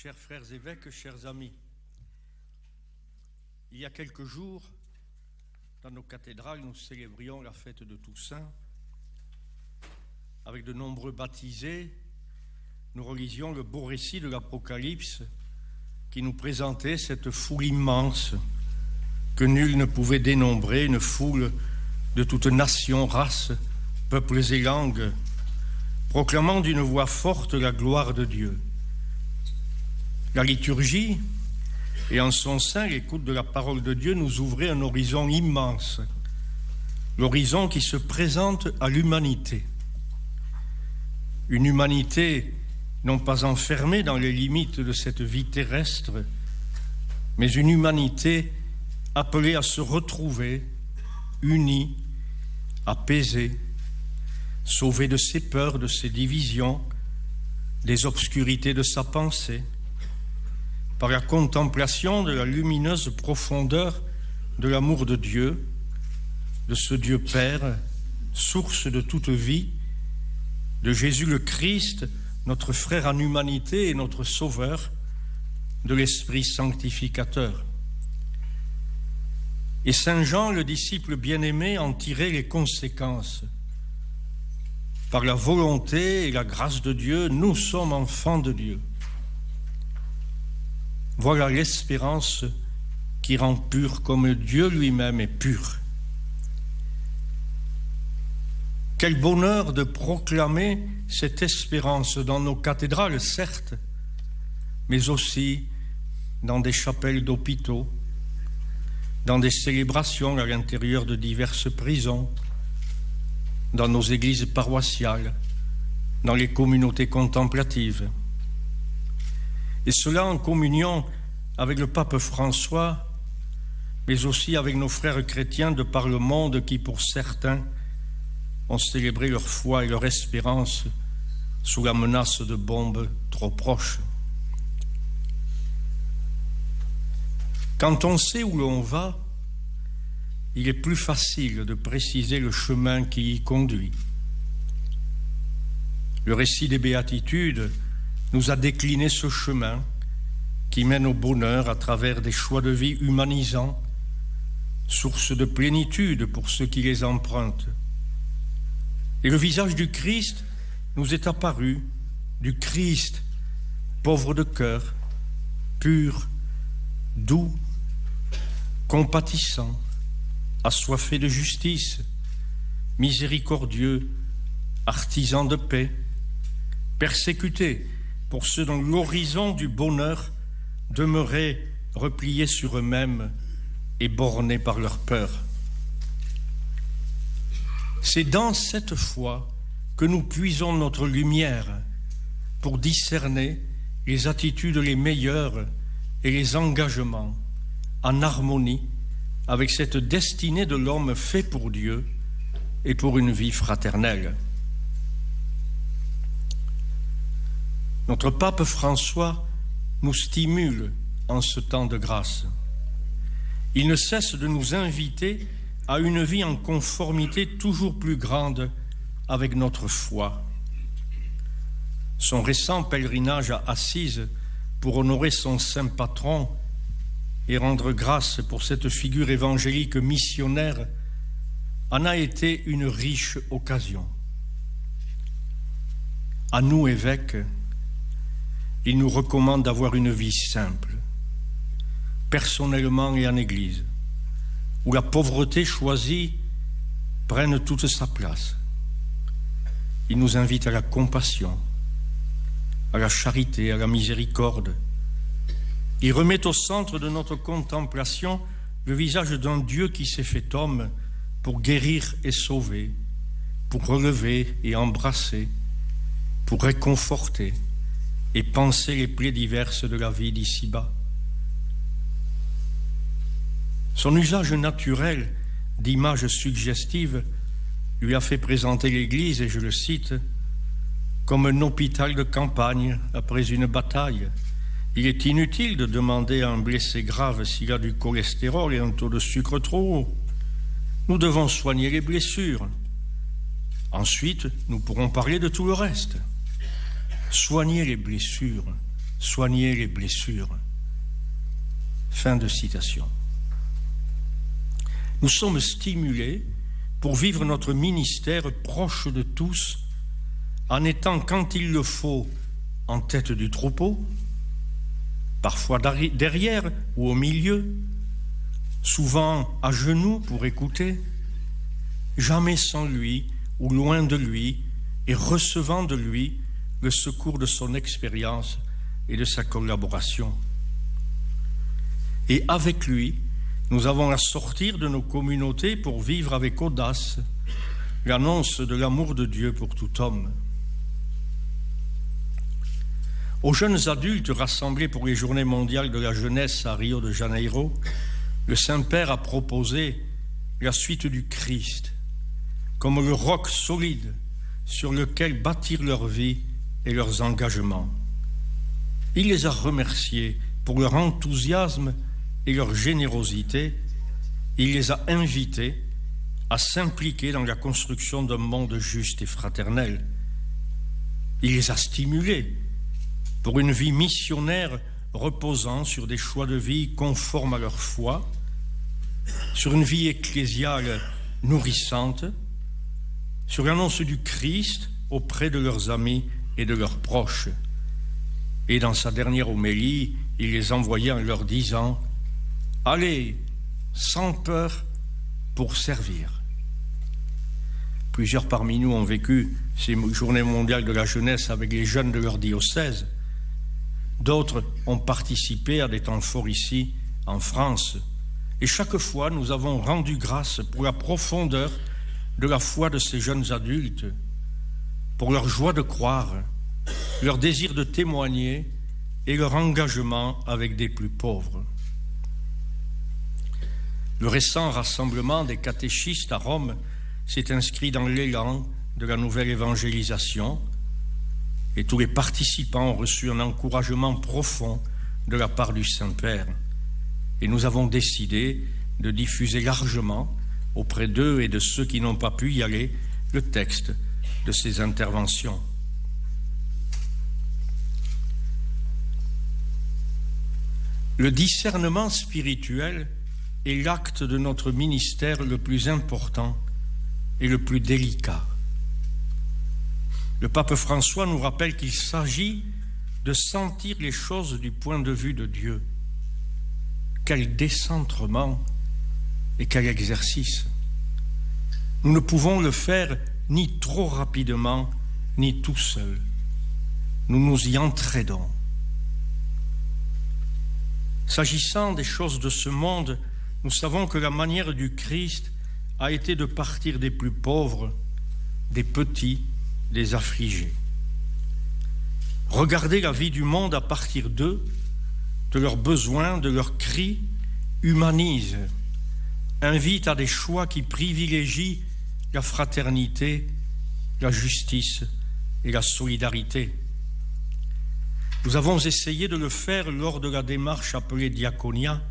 Chers frères évêques, chers amis, il y a quelques jours, dans nos cathédrales, nous célébrions la fête de Toussaint. Avec de nombreux baptisés, nous relisions le beau récit de l'Apocalypse qui nous présentait cette foule immense que nul ne pouvait dénombrer, une foule de toutes nations, races, peuples et langues, proclamant d'une voix forte la gloire de Dieu. La liturgie, et en son sein l'écoute de la parole de Dieu, nous ouvrait un horizon immense, l'horizon qui se présente à l'humanité. Une humanité non pas enfermée dans les limites de cette vie terrestre, mais une humanité appelée à se retrouver, unie, apaisée, sauvée de ses peurs, de ses divisions, des obscurités de sa pensée, par la contemplation de la lumineuse profondeur de l'amour de Dieu, de ce Dieu Père, source de toute vie, de Jésus le Christ, notre frère en humanité et notre Sauveur, de l'Esprit sanctificateur. Et Saint Jean, le disciple bien-aimé, en tirait les conséquences. Par la volonté et la grâce de Dieu, nous sommes enfants de Dieu. Voilà l'espérance qui rend pur comme Dieu lui-même est pur. Quel bonheur de proclamer cette espérance dans nos cathédrales, certes, mais aussi dans des chapelles d'hôpitaux, dans des célébrations à l'intérieur de diverses prisons, dans nos églises paroissiales, dans les communautés contemplatives. Et cela en communion avec le pape François, mais aussi avec nos frères chrétiens de par le monde qui, pour certains, ont célébré leur foi et leur espérance sous la menace de bombes trop proches. Quand on sait où l'on va, il est plus facile de préciser le chemin qui y conduit. Le récit des Béatitudes nous a décliné ce chemin qui mène au bonheur à travers des choix de vie humanisants, source de plénitude pour ceux qui les empruntent. Et le visage du Christ nous est apparu, du Christ, pauvre de cœur, pur, doux, compatissant, assoiffé de justice, miséricordieux, artisan de paix, persécuté pour ceux dont l'horizon du bonheur demeurait replié sur eux-mêmes et borné par leur peur. C'est dans cette foi que nous puisons notre lumière pour discerner les attitudes les meilleures et les engagements en harmonie avec cette destinée de l'homme fait pour Dieu et pour une vie fraternelle. Notre pape François nous stimule en ce temps de grâce. Il ne cesse de nous inviter à une vie en conformité toujours plus grande avec notre foi. Son récent pèlerinage à Assise pour honorer son saint patron et rendre grâce pour cette figure évangélique missionnaire en a été une riche occasion. À nous, évêques, il nous recommande d'avoir une vie simple, personnellement et en Église, où la pauvreté choisie prenne toute sa place. Il nous invite à la compassion, à la charité, à la miséricorde. Il remet au centre de notre contemplation le visage d'un Dieu qui s'est fait homme pour guérir et sauver, pour relever et embrasser, pour réconforter et penser les plaies diverses de la vie d'ici-bas. Son usage naturel d'images suggestives lui a fait présenter l'Église, et je le cite, comme un hôpital de campagne après une bataille. Il est inutile de demander à un blessé grave s'il a du cholestérol et un taux de sucre trop haut. Nous devons soigner les blessures. Ensuite, nous pourrons parler de tout le reste. Soigner les blessures, soigner les blessures. Fin de citation. Nous sommes stimulés pour vivre notre ministère proche de tous, en étant, quand il le faut, en tête du troupeau, parfois derrière ou au milieu, souvent à genoux pour écouter, jamais sans lui ou loin de lui, et recevant de lui le secours de son expérience et de sa collaboration. Et avec lui, nous avons à sortir de nos communautés pour vivre avec audace l'annonce de l'amour de Dieu pour tout homme. Aux jeunes adultes rassemblés pour les Journées mondiales de la jeunesse à Rio de Janeiro, le Saint-Père a proposé la suite du Christ comme le roc solide sur lequel bâtir leur vie et leurs engagements. Il les a remerciés pour leur enthousiasme et leur générosité. Il les a invités à s'impliquer dans la construction d'un monde juste et fraternel. Il les a stimulés pour une vie missionnaire reposant sur des choix de vie conformes à leur foi, sur une vie ecclésiale nourrissante, sur l'annonce du Christ auprès de leurs amis et de leurs proches. Et dans sa dernière homélie, il les envoyait en leur disant « Allez, sans peur, pour servir ». Plusieurs parmi nous ont vécu ces Journées mondiales de la jeunesse avec les jeunes de leur diocèse. D'autres ont participé à des temps forts ici, en France. Et chaque fois, nous avons rendu grâce pour la profondeur de la foi de ces jeunes adultes, pour leur joie de croire, leur désir de témoigner et leur engagement avec des plus pauvres. Le récent rassemblement des catéchistes à Rome s'est inscrit dans l'élan de la nouvelle évangélisation, et tous les participants ont reçu un encouragement profond de la part du Saint-Père. Et nous avons décidé de diffuser largement auprès d'eux et de ceux qui n'ont pas pu y aller le texte de ces interventions. Le discernement spirituel est l'acte de notre ministère le plus important et le plus délicat. Le pape François nous rappelle qu'il s'agit de sentir les choses du point de vue de Dieu. Quel décentrement et quel exercice! Nous ne pouvons le faire ni trop rapidement, ni tout seul. Nous nous y entraidons. S'agissant des choses de ce monde, nous savons que la manière du Christ a été de partir des plus pauvres, des petits, des affligés. Regarder la vie du monde à partir d'eux, de leurs besoins, de leurs cris, humanise, invite à des choix qui privilégient la fraternité, la justice et la solidarité. Nous avons essayé de le faire lors de la démarche appelée Diaconia,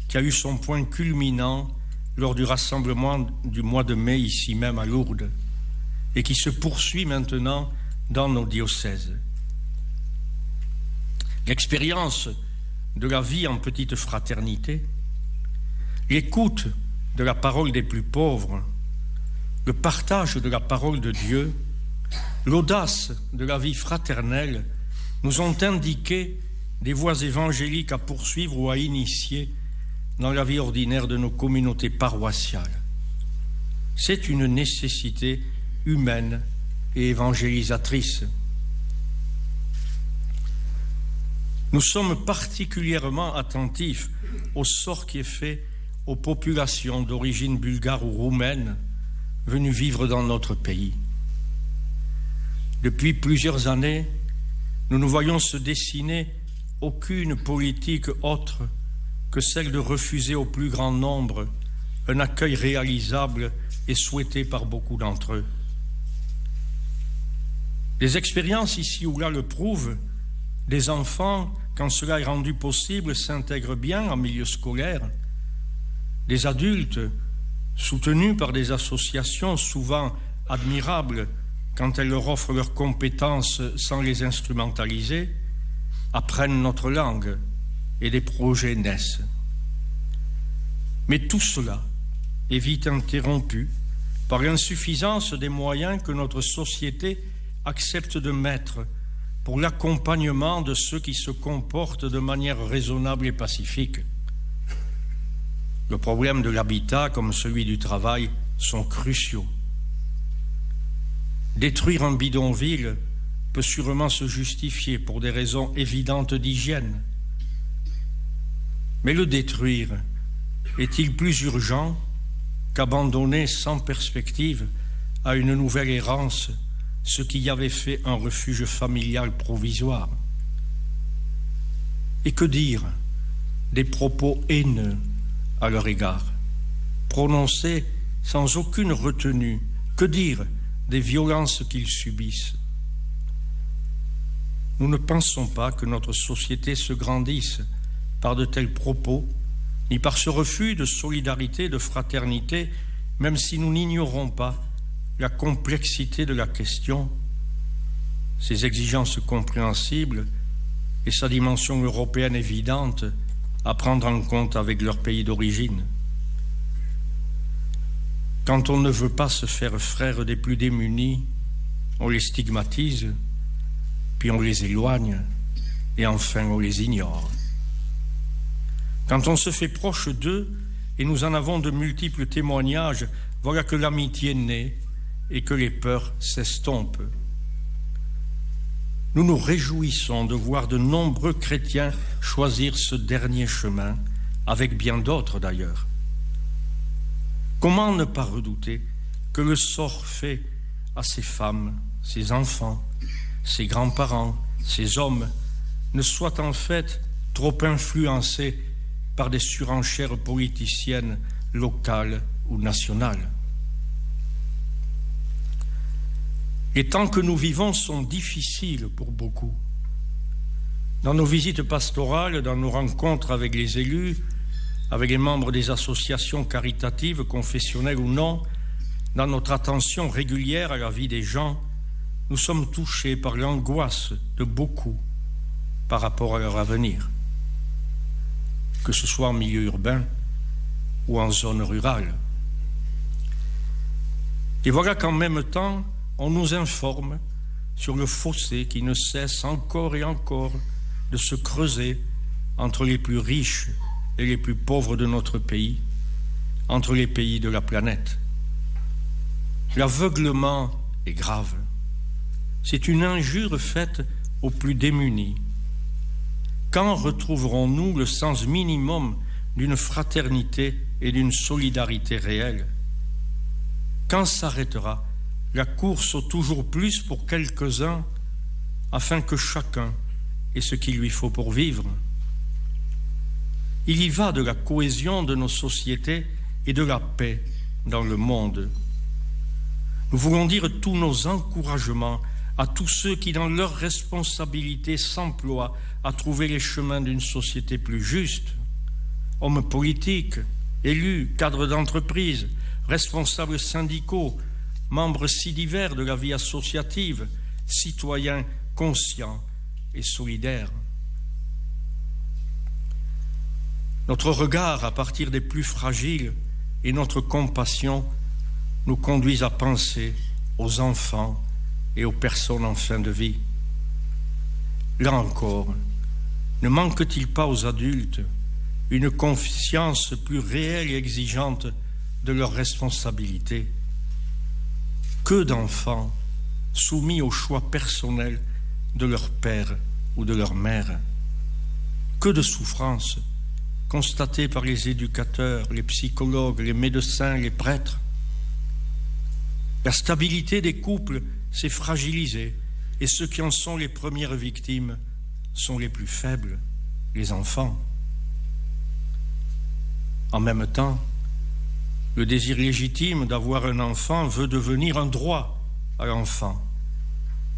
qui a eu son point culminant lors du rassemblement du mois de mai ici même à Lourdes et qui se poursuit maintenant dans nos diocèses. L'expérience de la vie en petite fraternité, l'écoute de la parole des plus pauvres, le partage de la parole de Dieu, l'audace de la vie fraternelle nous ont indiqué des voies évangéliques à poursuivre ou à initier dans la vie ordinaire de nos communautés paroissiales. C'est une nécessité humaine et évangélisatrice. Nous sommes particulièrement attentifs au sort qui est fait aux populations d'origine bulgare ou roumaine venues vivre dans notre pays. Depuis plusieurs années, nous ne voyons se dessiner aucune politique autre que celle de refuser au plus grand nombre un accueil réalisable et souhaité par beaucoup d'entre eux. Les expériences ici ou là le prouvent, des enfants, quand cela est rendu possible, s'intègrent bien en milieu scolaire. Des adultes, soutenus par des associations souvent admirables quand elles leur offrent leurs compétences sans les instrumentaliser, apprennent notre langue et des projets naissent. Mais tout cela est vite interrompu par l'insuffisance des moyens que notre société accepte de mettre pour l'accompagnement de ceux qui se comportent de manière raisonnable et pacifique. Le problème de l'habitat comme celui du travail sont cruciaux. Détruire un bidonville peut sûrement se justifier pour des raisons évidentes d'hygiène. Mais le détruire est-il plus urgent qu'abandonner sans perspective à une nouvelle errance ce qui avait fait un refuge familial provisoire? Et que dire des propos haineux à leur égard, prononcés sans aucune retenue? Que dire des violences qu'ils subissent? Nous ne pensons pas que notre société se grandisse par de tels propos, ni par ce refus de solidarité, de fraternité, même si nous n'ignorons pas la complexité de la question, ses exigences compréhensibles et sa dimension européenne évidente à prendre en compte avec leur pays d'origine. Quand on ne veut pas se faire frère des plus démunis, on les stigmatise, puis on les éloigne, et enfin on les ignore. Quand on se fait proche d'eux, et nous en avons de multiples témoignages, voilà que l'amitié naît et que les peurs s'estompent. Nous nous réjouissons de voir de nombreux chrétiens choisir ce dernier chemin, avec bien d'autres d'ailleurs. Comment ne pas redouter que le sort fait à ces femmes, ces enfants, ces grands-parents, ces hommes, ne soit en fait trop influencé par des surenchères politiciennes locales ou nationales? Les temps que nous vivons sont difficiles pour beaucoup. Dans nos visites pastorales, dans nos rencontres avec les élus, avec les membres des associations caritatives, confessionnelles ou non, dans notre attention régulière à la vie des gens, nous sommes touchés par l'angoisse de beaucoup par rapport à leur avenir, que ce soit en milieu urbain ou en zone rurale. Et voilà qu'en même temps, on nous informe sur le fossé qui ne cesse encore et encore de se creuser entre les plus riches et les plus pauvres de notre pays, entre les pays de la planète. L'aveuglement est grave. C'est une injure faite aux plus démunis. Quand retrouverons-nous le sens minimum d'une fraternité et d'une solidarité réelle? Quand s'arrêtera la course au toujours plus pour quelques-uns afin que chacun ait ce qu'il lui faut pour vivre? Il y va de la cohésion de nos sociétés et de la paix dans le monde. Nous voulons dire tous nos encouragements à tous ceux qui, dans leurs responsabilités, s'emploient à trouver les chemins d'une société plus juste. Hommes politiques, élus, cadres d'entreprise, responsables syndicaux, membres si divers de la vie associative, citoyens conscients et solidaires. Notre regard à partir des plus fragiles et notre compassion nous conduisent à penser aux enfants et aux personnes en fin de vie. Là encore, ne manque-t-il pas aux adultes une conscience plus réelle et exigeante de leurs responsabilités? Que d'enfants soumis au choix personnel de leur père ou de leur mère? Que de souffrances constatées par les éducateurs, les psychologues, les médecins, les prêtres? La stabilité des couples s'est fragilisée et ceux qui en sont les premières victimes sont les plus faibles, les enfants. En même temps, le désir légitime d'avoir un enfant veut devenir un droit à l'enfant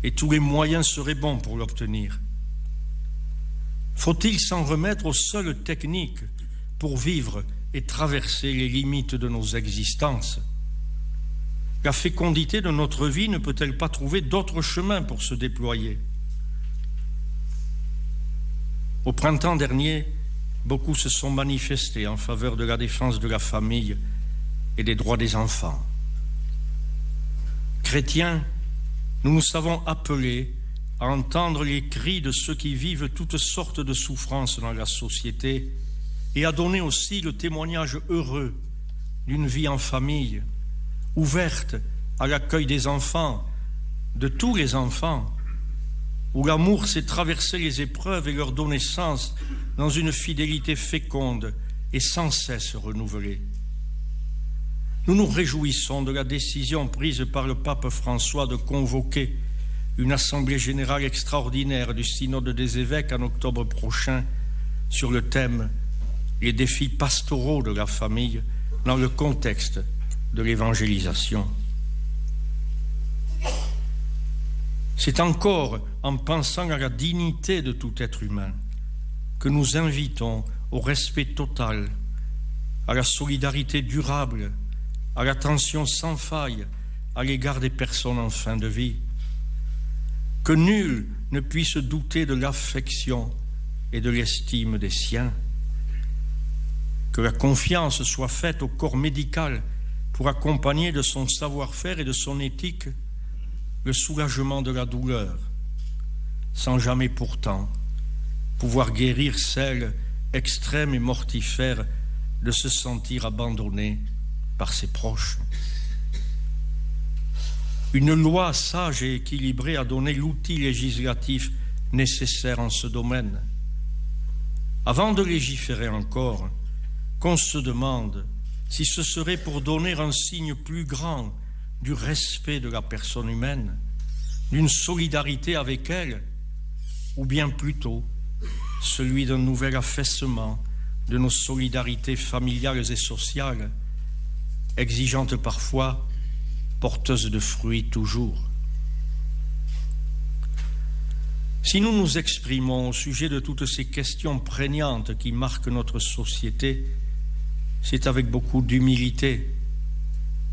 et tous les moyens seraient bons pour l'obtenir. Faut-il s'en remettre aux seules techniques pour vivre et traverser les limites de nos existences? La fécondité de notre vie ne peut-elle pas trouver d'autres chemins pour se déployer? Au printemps dernier, beaucoup se sont manifestés en faveur de la défense de la famille et des droits des enfants. Chrétiens, nous nous savons appelés à entendre les cris de ceux qui vivent toutes sortes de souffrances dans la société et à donner aussi le témoignage heureux d'une vie en famille, ouverte à l'accueil des enfants, de tous les enfants, où l'amour sait traverser les épreuves et leur donner sens dans une fidélité féconde et sans cesse renouvelée. Nous nous réjouissons de la décision prise par le pape François de convoquer une assemblée générale extraordinaire du synode des évêques en octobre prochain sur le thème « Les défis pastoraux de la famille » dans le contexte de l'évangélisation. C'est encore en pensant à la dignité de tout être humain que nous invitons au respect total, à la solidarité durable, à l'attention sans faille à l'égard des personnes en fin de vie. Que nul ne puisse douter de l'affection et de l'estime des siens. Que la confiance soit faite au corps médical pour accompagner de son savoir-faire et de son éthique le soulagement de la douleur, sans jamais pourtant pouvoir guérir celle extrême et mortifère de se sentir abandonnée par ses proches. Une loi sage et équilibrée a donné l'outil législatif nécessaire en ce domaine. Avant de légiférer encore, qu'on se demande si ce serait pour donner un signe plus grand du respect de la personne humaine, d'une solidarité avec elle, ou bien plutôt celui d'un nouvel affaissement de nos solidarités familiales et sociales, exigeantes parfois, porteuses de fruits toujours. Si nous nous exprimons au sujet de toutes ces questions prégnantes qui marquent notre société, c'est avec beaucoup d'humilité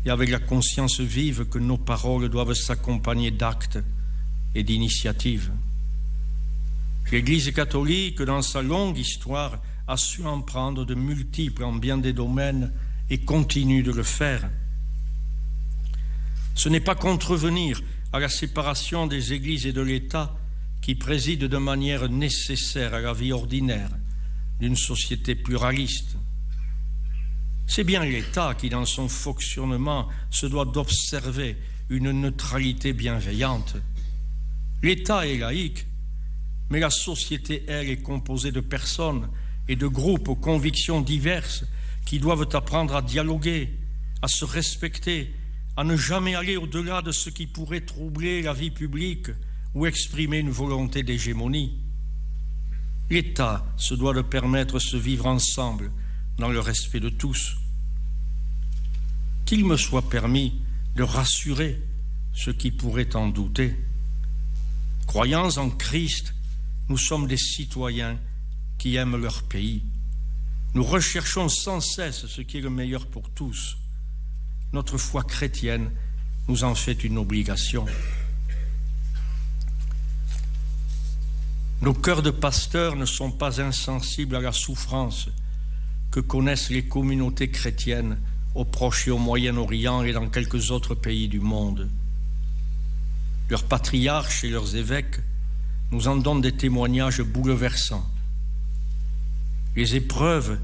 et avec la conscience vive que nos paroles doivent s'accompagner d'actes et d'initiatives. L'Église catholique, dans sa longue histoire, a su en prendre de multiples en bien des domaines et continue de le faire. Ce n'est pas contrevenir à la séparation des Églises et de l'État qui préside de manière nécessaire à la vie ordinaire d'une société pluraliste. C'est bien l'État qui, dans son fonctionnement, se doit d'observer une neutralité bienveillante. L'État est laïque, mais la société, elle, est composée de personnes et de groupes aux convictions diverses qui doivent apprendre à dialoguer, à se respecter, à ne jamais aller au-delà de ce qui pourrait troubler la vie publique ou exprimer une volonté d'hégémonie. L'État se doit de permettre ce vivre ensemble dans le respect de tous. Qu'il me soit permis de rassurer ceux qui pourraient en douter. Croyants en Christ, nous sommes des citoyens qui aiment leur pays. Nous recherchons sans cesse ce qui est le meilleur pour tous. Notre foi chrétienne nous en fait une obligation. Nos cœurs de pasteurs ne sont pas insensibles à la souffrance que connaissent les communautés chrétiennes au Proche et au Moyen-Orient et dans quelques autres pays du monde. Leurs patriarches et leurs évêques nous en donnent des témoignages bouleversants. Les épreuves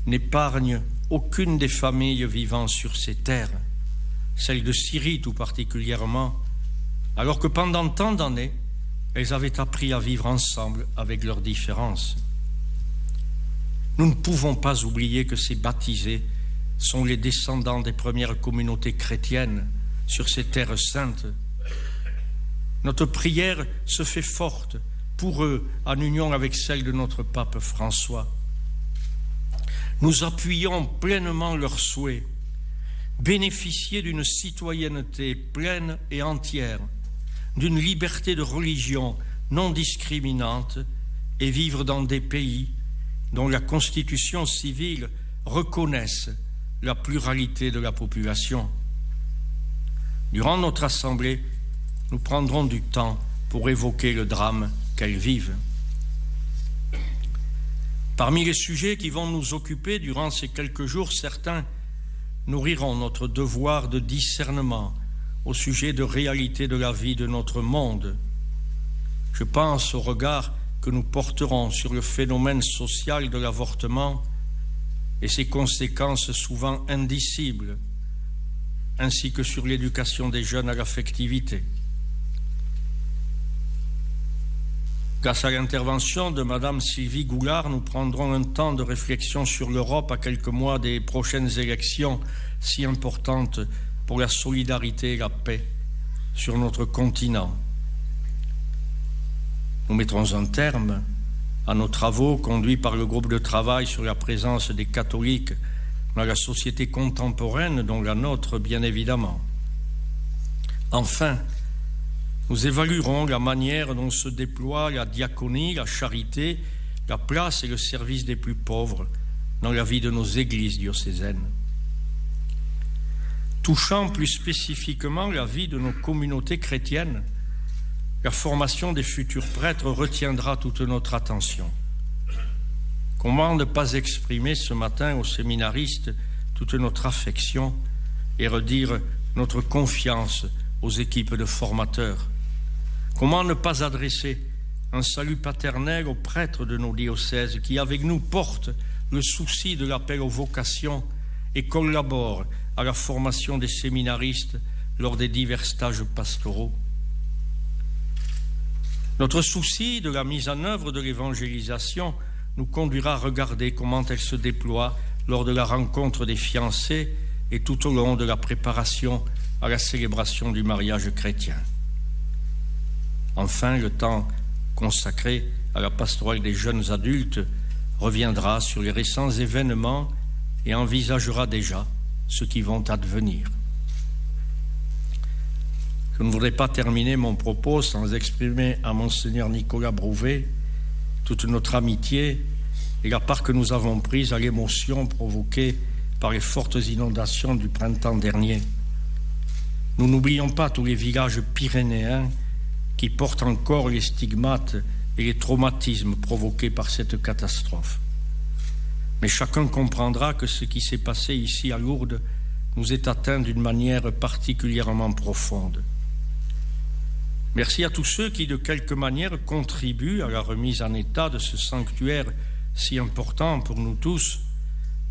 n'épargnent aucune des familles vivant sur ces terres, celle de Syrie tout particulièrement, alors que pendant tant d'années, elles avaient appris à vivre ensemble avec leurs différences. Nous ne pouvons pas oublier que ces baptisés sont les descendants des premières communautés chrétiennes sur ces terres saintes. Notre prière se fait forte pour eux en union avec celle de notre pape François. Nous appuyons pleinement leurs souhaits, bénéficier d'une citoyenneté pleine et entière, d'une liberté de religion non discriminante et vivre dans des pays dont la constitution civile reconnaisse la pluralité de la population. Durant notre assemblée, nous prendrons du temps pour évoquer le drame qu'elles vivent. Parmi les sujets qui vont nous occuper durant ces quelques jours, certains nourriront notre devoir de discernement au sujet de réalité de la vie de notre monde. Je pense au regard que nous porterons sur le phénomène social de l'avortement et ses conséquences souvent indicibles, ainsi que sur l'éducation des jeunes à l'affectivité. Grâce à l'intervention de Madame Sylvie Goulard, nous prendrons un temps de réflexion sur l'Europe à quelques mois des prochaines élections si importantes pour la solidarité et la paix sur notre continent. Nous mettrons un terme à nos travaux conduits par le groupe de travail sur la présence des catholiques dans la société contemporaine, dont la nôtre, bien évidemment. Enfin, nous évaluerons la manière dont se déploie la diaconie, la charité, la place et le service des plus pauvres dans la vie de nos églises diocésaines. Touchant plus spécifiquement la vie de nos communautés chrétiennes, la formation des futurs prêtres retiendra toute notre attention. Comment ne pas exprimer ce matin aux séminaristes toute notre affection et redire notre confiance aux équipes de formateurs? Comment ne pas adresser un salut paternel aux prêtres de nos diocèses qui, avec nous, portent le souci de l'appel aux vocations et collaborent à la formation des séminaristes lors des divers stages pastoraux? Notre souci de la mise en œuvre de l'évangélisation nous conduira à regarder comment elle se déploie lors de la rencontre des fiancés et tout au long de la préparation à la célébration du mariage chrétien. Enfin, le temps consacré à la pastorale des jeunes adultes reviendra sur les récents événements et envisagera déjà ceux qui vont advenir. Je ne voudrais pas terminer mon propos sans exprimer à Monseigneur Nicolas Brouvet toute notre amitié et la part que nous avons prise à l'émotion provoquée par les fortes inondations du printemps dernier. Nous n'oublions pas tous les villages pyrénéens qui portent encore les stigmates et les traumatismes provoqués par cette catastrophe. Mais chacun comprendra que ce qui s'est passé ici à Lourdes nous est atteint d'une manière particulièrement profonde. Merci à tous ceux qui, de quelque manière, contribuent à la remise en état de ce sanctuaire si important pour nous tous,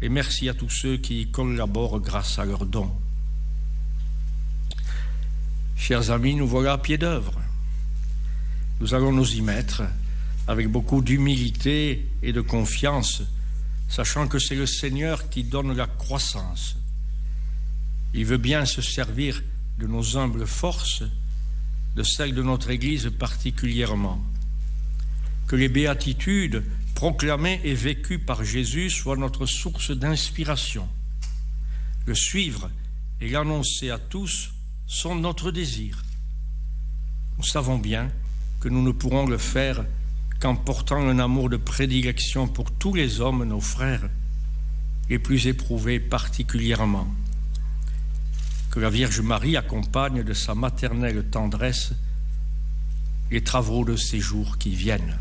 et merci à tous ceux qui y collaborent grâce à leurs dons. Chers amis, nous voilà à pied d'œuvre. Nous allons nous y mettre avec beaucoup d'humilité et de confiance, sachant que c'est le Seigneur qui donne la croissance. Il veut bien se servir de nos humbles forces, de celles de notre Église particulièrement. Que les béatitudes proclamées et vécues par Jésus soient notre source d'inspiration. Le suivre et l'annoncer à tous sont notre désir. Nous savons bien que nous ne pourrons le faire qu'en portant un amour de prédilection pour tous les hommes, nos frères, les plus éprouvés particulièrement. Que la Vierge Marie accompagne de sa maternelle tendresse les travaux de ces jours qui viennent.